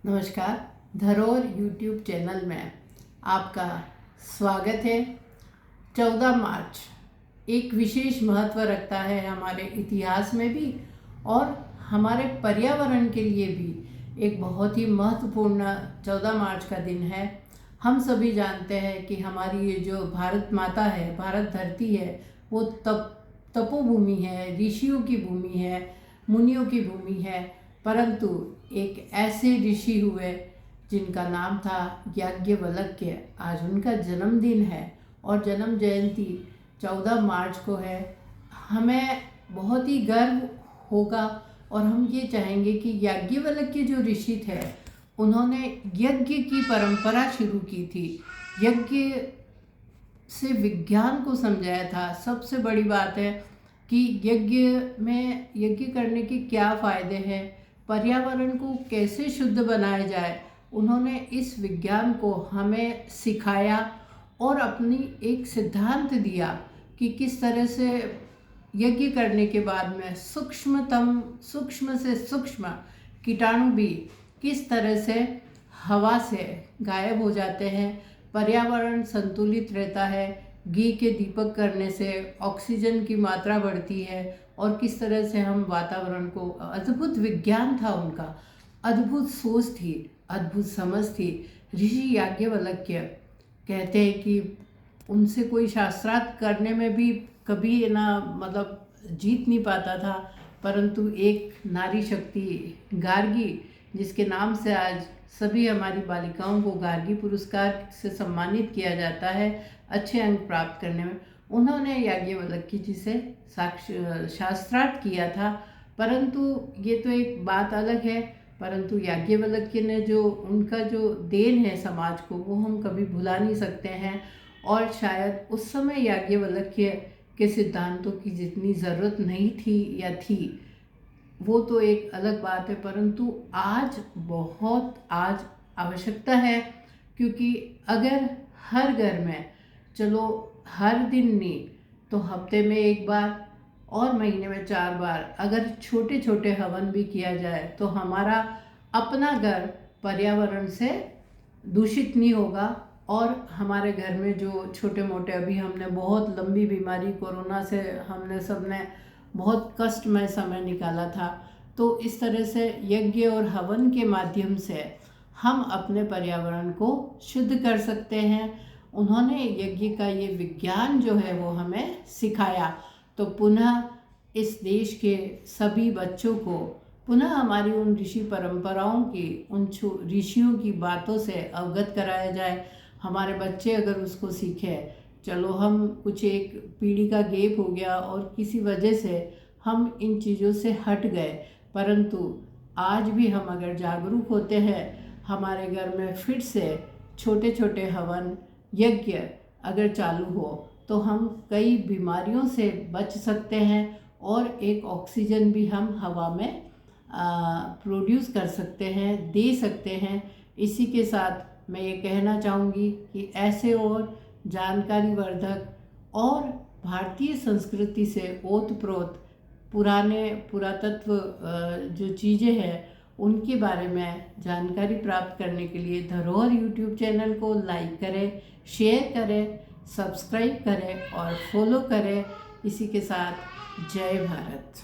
नमस्कार। धरोहर YouTube channel में आपका स्वागत है। 14 मार्च एक विशेष महत्व रखता है हमारे इतिहास में भी और हमारे पर्यावरण के लिए भी एक बहुत ही महत्वपूर्ण 14 मार्च का दिन है। हम सभी जानते हैं कि हमारी ये जो भारत माता है, भारत धरती है, वो तपोभूमि है, ऋषियों की भूमि है, मुनियों की भूमि है। परंतु एक ऐसे ऋषि हुए जिनका नाम था याज्ञवल्क्य। आज उनका जन्मदिन है और जन्म जयंती 14 मार्च को है। हमें बहुत ही गर्व होगा और हम ये चाहेंगे कि याज्ञवल्क्य जो ऋषि थे, उन्होंने यज्ञ की परंपरा शुरू की थी। यज्ञ से विज्ञान को समझाया था। सबसे बड़ी बात है कि यज्ञ करने के क्या फ़ायदे हैं, पर्यावरण को कैसे शुद्ध बनाया जाए। उन्होंने इस विज्ञान को हमें सिखाया और अपनी एक सिद्धांत दिया कि किस तरह से यज्ञ करने के बाद में सूक्ष्म से सूक्ष्म कीटाणु भी किस तरह से हवा से गायब हो जाते हैं, पर्यावरण संतुलित रहता है। घी के दीपक करने से ऑक्सीजन की मात्रा बढ़ती है और किस तरह से हम वातावरण को, अद्भुत विज्ञान था उनका, अद्भुत सोच थी, अद्भुत समझ थी। ऋषि याज्ञवल्क्य कहते हैं कि उनसे कोई शास्त्रार्थ करने में भी कभी जीत नहीं पाता था। परंतु एक नारी शक्ति गार्गी, जिसके नाम से आज सभी हमारी बालिकाओं को गार्गी पुरस्कार से सम्मानित किया जाता है अच्छे अंक प्राप्त करने में, उन्होंने याज्ञवल्क्य जी से शास्त्रार्थ किया था। परंतु ये तो एक बात अलग है। परंतु याज्ञवल्क्य ने जो उनका जो देन है समाज को, वो हम कभी भुला नहीं सकते हैं। और शायद उस समय याज्ञवल्क्य के सिद्धांतों की जितनी ज़रूरत नहीं थी या थी, वो तो एक अलग बात है। परंतु आज आवश्यकता है, क्योंकि अगर हर घर में, चलो हर दिन नहीं तो हफ्ते में एक बार और महीने में 4 बार अगर छोटे छोटे हवन भी किया जाए तो हमारा अपना घर पर्यावरण से दूषित नहीं होगा। और हमारे घर में जो छोटे मोटे, अभी हमने बहुत लंबी बीमारी कोरोना से हमने सबने बहुत कष्टमय समय निकाला था, तो इस तरह से यज्ञ और हवन के माध्यम से हम अपने पर्यावरण को शुद्ध कर सकते हैं। उन्होंने यज्ञ का ये विज्ञान जो है वो हमें सिखाया। तो पुनः इस देश के सभी बच्चों को पुनः हमारी उन ऋषि परंपराओं की, उन ऋषियों की बातों से अवगत कराया जाए। हमारे बच्चे अगर उसको सीखें, चलो हम कुछ एक पीढ़ी का गैप हो गया और किसी वजह से हम इन चीज़ों से हट गए, परंतु आज भी हम अगर जागरूक होते हैं, हमारे घर में फिर से छोटे छोटे हवन यज्ञ अगर चालू हो तो हम कई बीमारियों से बच सकते हैं और एक ऑक्सीजन भी हम हवा में प्रोड्यूस कर सकते हैं, दे सकते हैं। इसी के साथ मैं ये कहना चाहूँगी कि ऐसे और जानकारीवर्धक और भारतीय संस्कृति से ओतप्रोत पुरातत्व जो चीज़ें हैं, उनके बारे में जानकारी प्राप्त करने के लिए धरोहर यूट्यूब चैनल को लाइक करें, शेयर करें, सब्सक्राइब करें और फॉलो करें। इसी के साथ जय भारत।